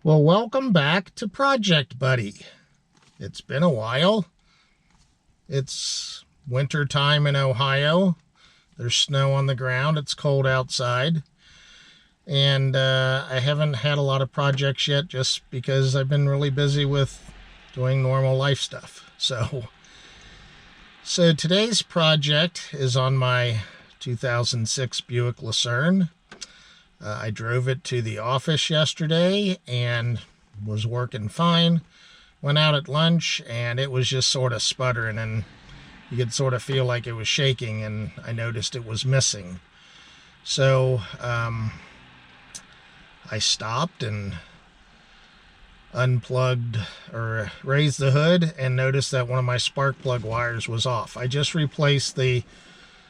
Well, welcome back to Project Buddy. It's been a while. It's winter time in Ohio. There's snow on the ground. It's cold outside. And I haven't had a lot of projects yet just because I've been really busy with doing normal life stuff. So today's project is on my 2006 Buick Lucerne. I drove it to the office yesterday and was working fine. Went out at lunch and it was just sort of sputtering, and you could sort of feel like it was shaking, and I noticed it was missing. So I stopped and unplugged or raised the hood and noticed that one of my spark plug wires was off. I just replaced the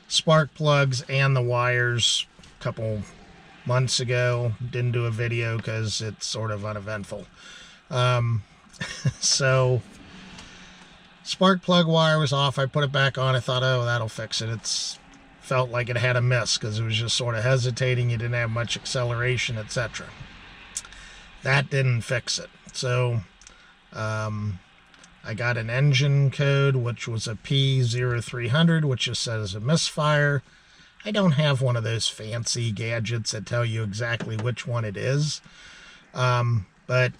spark plugs and the wires a couple months ago. Didn't do a video because it's sort of uneventful. So spark plug wire was off. I put it back on. I thought, oh, that'll fix it. It's felt like it had a miss because it was just sort of hesitating. You didn't have much acceleration, etc. That didn't fix it. So I got an engine code, which was a P0300, which just says a misfire. I don't have one of those fancy gadgets that tell you exactly which one it is. But I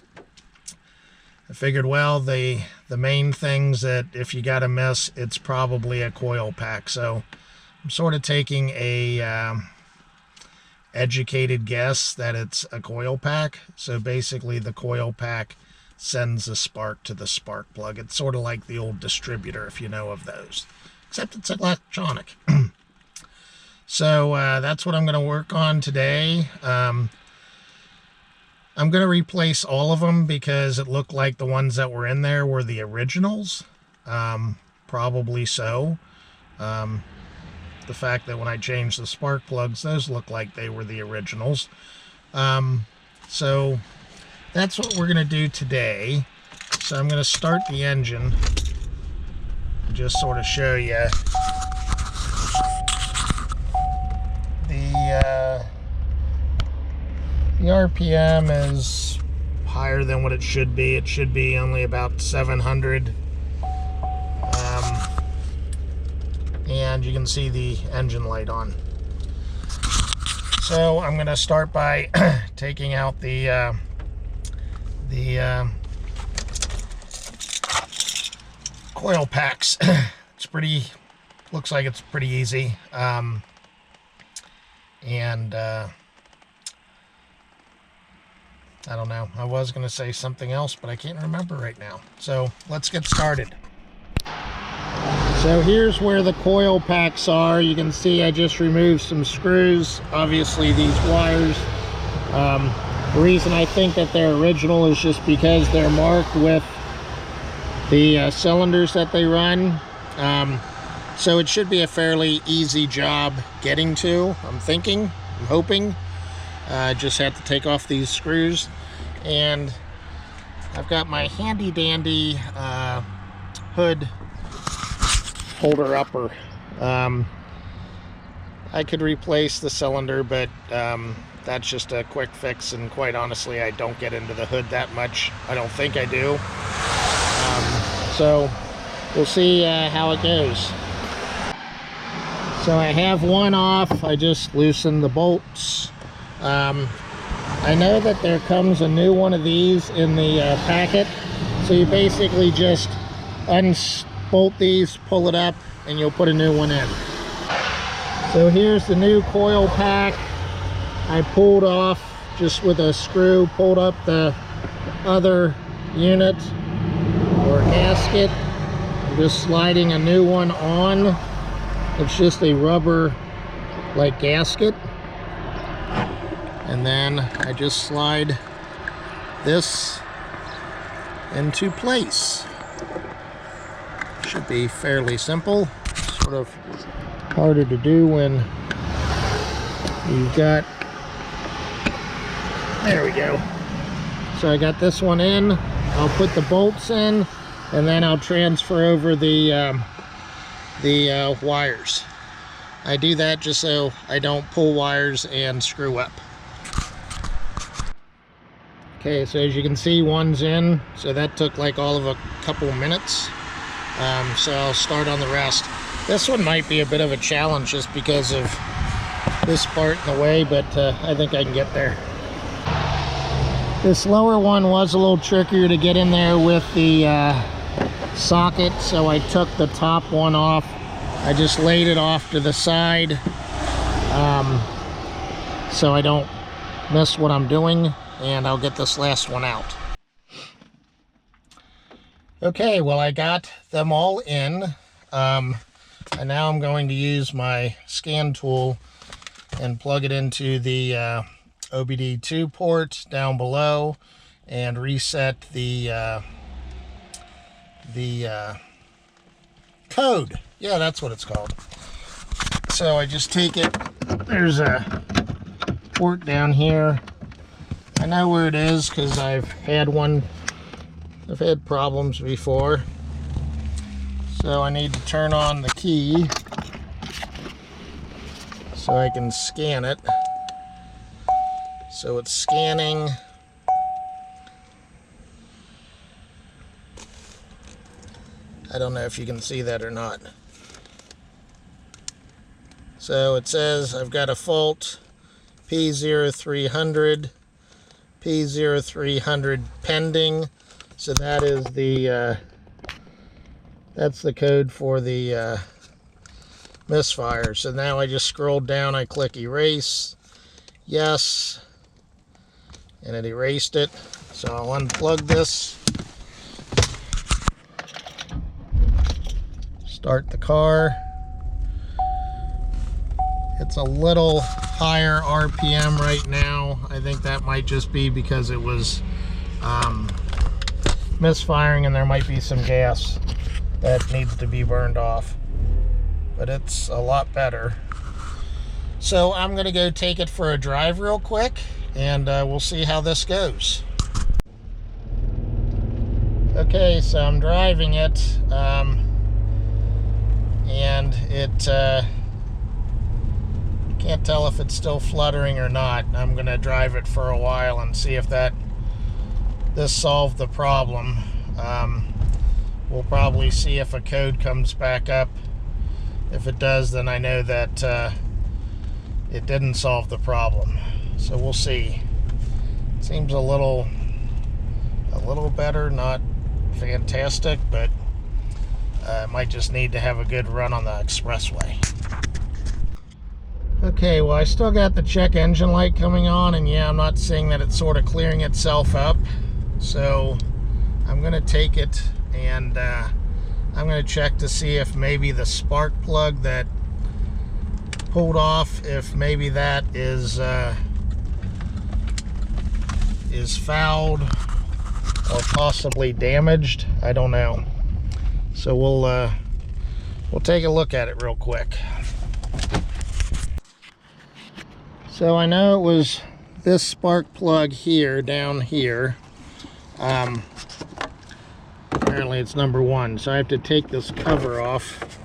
figured, well, the main things that if you got a miss, it's probably a coil pack. So I'm sort of taking a educated guess that it's a coil pack. So basically the coil pack sends the spark to the spark plug. It's sort of like the old distributor, if you know of those, except it's electronic. So that's what I'm going to work on today. I'm going to replace all of them because it looked like the ones that were in there were the originals. Probably so. The fact that when I changed the spark plugs, those look like they were the originals. So that's what we're going to do today. So I'm going to start the engine and just sort of show you. The RPM is higher than what it should be. It should be only about 700. And you can see the engine light on. So I'm going to start by taking out the coil packs. Looks like it's pretty easy. I don't know. I was going to say something else, but I can't remember right now. So let's get started. So here's where the coil packs are. You can see I just removed some screws. Obviously these wires. The reason I think that they're original is just because they're marked with the cylinders that they run. So it should be a fairly easy job getting to, I'm hoping. I just have to take off these screws, and I've got my handy dandy hood holder upper. I could replace the cylinder, but that's just a quick fix, and quite honestly I don't get into the hood that much. I don't think I do. So we'll see how it goes. So I have one off. I just loosened the bolts. I know that there comes a new one of these in the packet. So you basically just unbolt these, pull it up, and you'll put a new one in. So here's the new coil pack. I pulled off just with a screw, pulled up the other unit or gasket. I'm just sliding a new one on. It's just a rubber like gasket, and then I just slide this into place. Should be fairly simple. Sort of harder to do when you've got, there we go. So I got this one in. I'll put the bolts in, and then I'll transfer over the wires. I do that just so I don't pull wires and screw up. Okay, so as you can see, one's in, so that took like all of a couple minutes. So I'll start on the rest. This one might be a bit of a challenge just because of this part in the way, but I think I can get there. This lower one was a little trickier to get in there with the socket, so I took the top one off. I just laid it off to the side so I don't miss what I'm doing, and I'll get this last one out. Okay, well, I got them all in, and now I'm going to use my scan tool and plug it into the OBD2 port down below and reset the code. Yeah, that's what it's called. So I just take it, there's a port down here. I know where it is because I've had problems before. So I need to turn on the key so I can scan it. So it's scanning. I don't know if you can see that or not. So it says I've got a fault, P0300, P0300 pending. So that is the that's the code for the Misfire. So now I just scroll down, I click erase, yes, and it erased it. So I'll unplug this, start the car. It's a little higher RPM right now. I think that might just be because it was misfiring and there might be some gas that needs to be burned off. But it's a lot better. So I'm going to go take it for a drive real quick, and we'll see how this goes. Okay, so I'm driving it, and it can't tell if it's still fluttering or not. I'm going to drive it for a while and see if this solved the problem. We'll probably see if a code comes back up. If it does, then I know that it didn't solve the problem. So we'll see. Seems a little better, not fantastic, but might just need to have a good run on the expressway. Okay, well, I still got the check engine light coming on, and yeah, I'm not seeing that it's sort of clearing itself up. So I'm gonna take it and I'm going to check to see if maybe the spark plug that pulled off, if maybe that is fouled or possibly damaged. I don't know. So we'll take a look at it real quick. So I know it was this spark plug here, down here. Apparently it's number 1, so I have to take this cover off.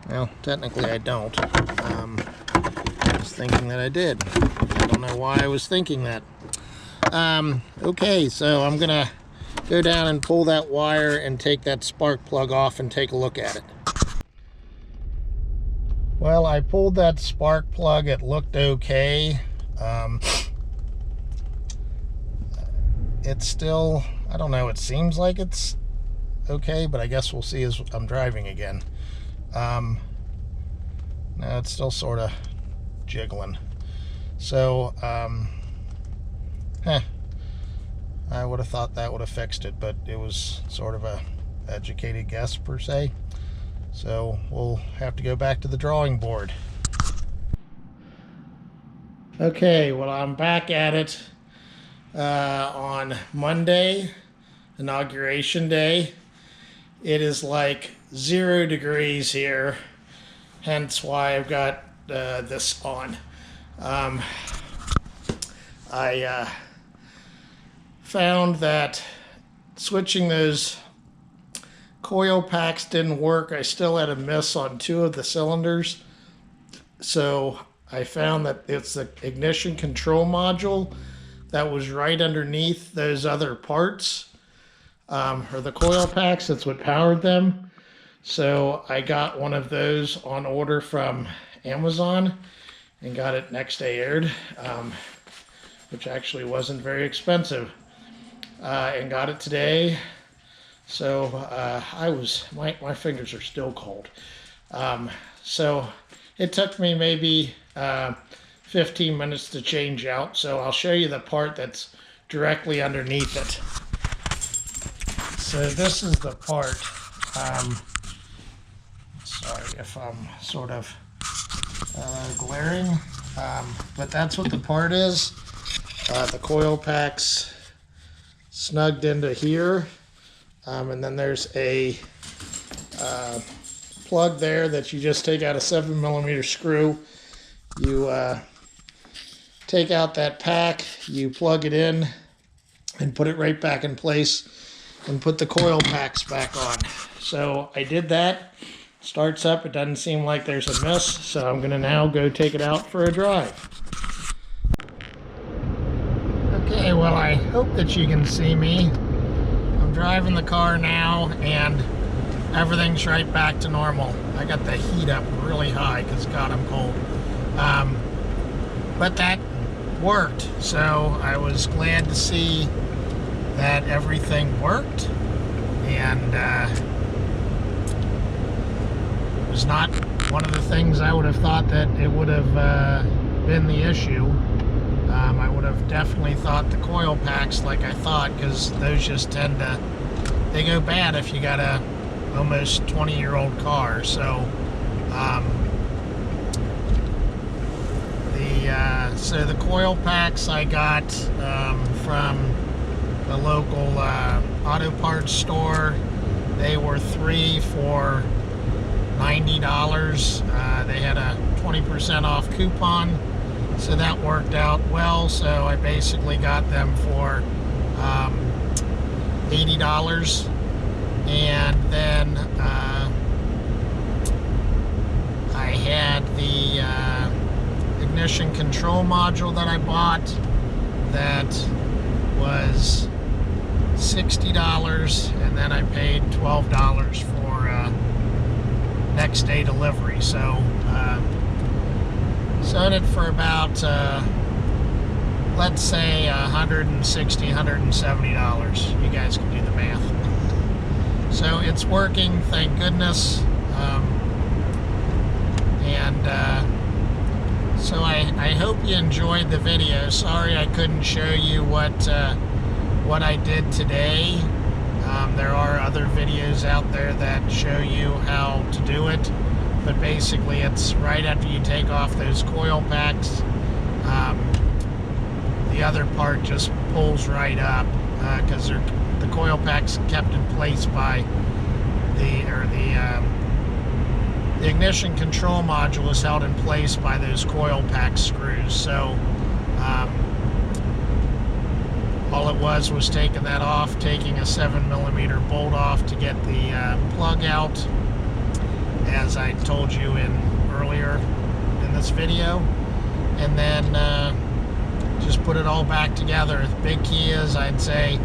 Well, technically I don't. I was thinking that I did. I don't know why I was thinking that. Okay, so I'm gonna go down and pull that wire and take that spark plug off and take a look at it. Well, I pulled that spark plug. It looked okay. It's still, I don't know, it seems like it's okay, but I guess we'll see as I'm driving again. No, it's still sort of jiggling. So, I would have thought that would have fixed it, but it was sort of a educated guess per se. So we'll have to go back to the drawing board. Okay, well, I'm back at it on Monday, inauguration day. It is like 0 degrees here, hence why I've got this on. I found that switching those coil packs didn't work. I still had a miss on 2 of the cylinders, so I found that it's the ignition control module that was right underneath those other parts, or the coil packs. That's what powered them. So I got one of those on order from Amazon and got it next day aired, which actually wasn't very expensive, and got it today. So my fingers are still cold. So it took me maybe 15 minutes to change out. So I'll show you the part that's directly underneath it. So this is the part. Sorry if I'm sort of glaring, but that's what the part is. The coil pack's snugged into here, and then there's a plug there that you just take out a 7mm screw. You take out that pack, you plug it in and put it right back in place and put the coil packs back on. So I did that. Starts up, it doesn't seem like there's a miss, so I'm gonna now go take it out for a drive. Okay, well, I hope that you can see me. I'm driving the car now and everything's right back to normal. I got the heat up really high because God, I'm cold. But that worked, so I was glad to see that everything worked, and it was not one of the things I would have thought that it would have been the issue. I would have definitely thought the coil packs, like I thought, because those just tend to, they go bad if you got a almost 20-year-old car. So so the coil packs I got from the local auto parts store. They were 3 for $90. They had a 20% off coupon, so that worked out well. So I basically got them for $80, and then I had the ignition control module that I bought that was $60, and then I paid $12 for next day delivery. So sold it for about let's say $160, $170. You guys can do the math. So it's working, thank goodness. So I hope you enjoyed the video. Sorry I couldn't show you what I did today. There are other videos out there that show you how to do it, but basically it's right after you take off those coil packs, the other part just pulls right up because the coil packs kept in place by the ignition control module is held in place by those coil pack screws. So all it was taking that off, taking a 7mm bolt off to get the plug out, as I told you earlier in this video, and then just put it all back together. The big key is, I'd say,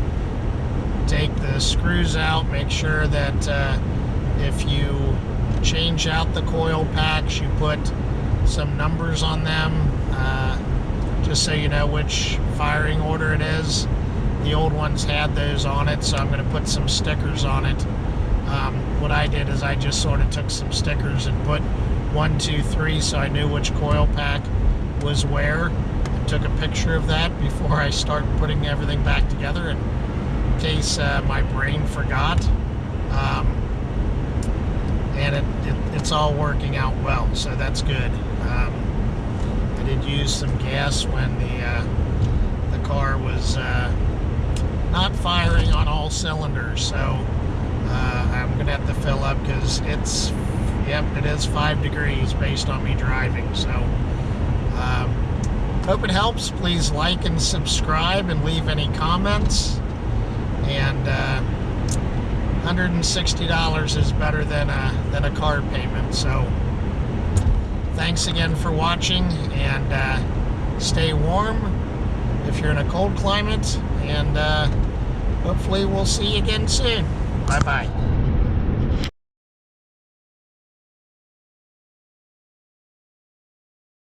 take the screws out, make sure that if you change out the coil packs, you put some numbers on them, just so you know which firing order it is. The old ones had those on it, so I'm going to put some stickers on it. What I did is I just sort of took some stickers and put 1, 2, 3, so I knew which coil pack was where, and took a picture of that before I start putting everything back together in case my brain forgot. And it's all working out well, so that's good. I did use some gas when the car was not firing on all cylinders, so I'm gonna have to fill up because it is 5 degrees based on me driving. So hope it helps. Please like and subscribe and leave any comments. And $160 is better than a car payment. So thanks again for watching, and stay warm. If if you're in a cold climate, and hopefully we'll see you again soon. Bye-bye.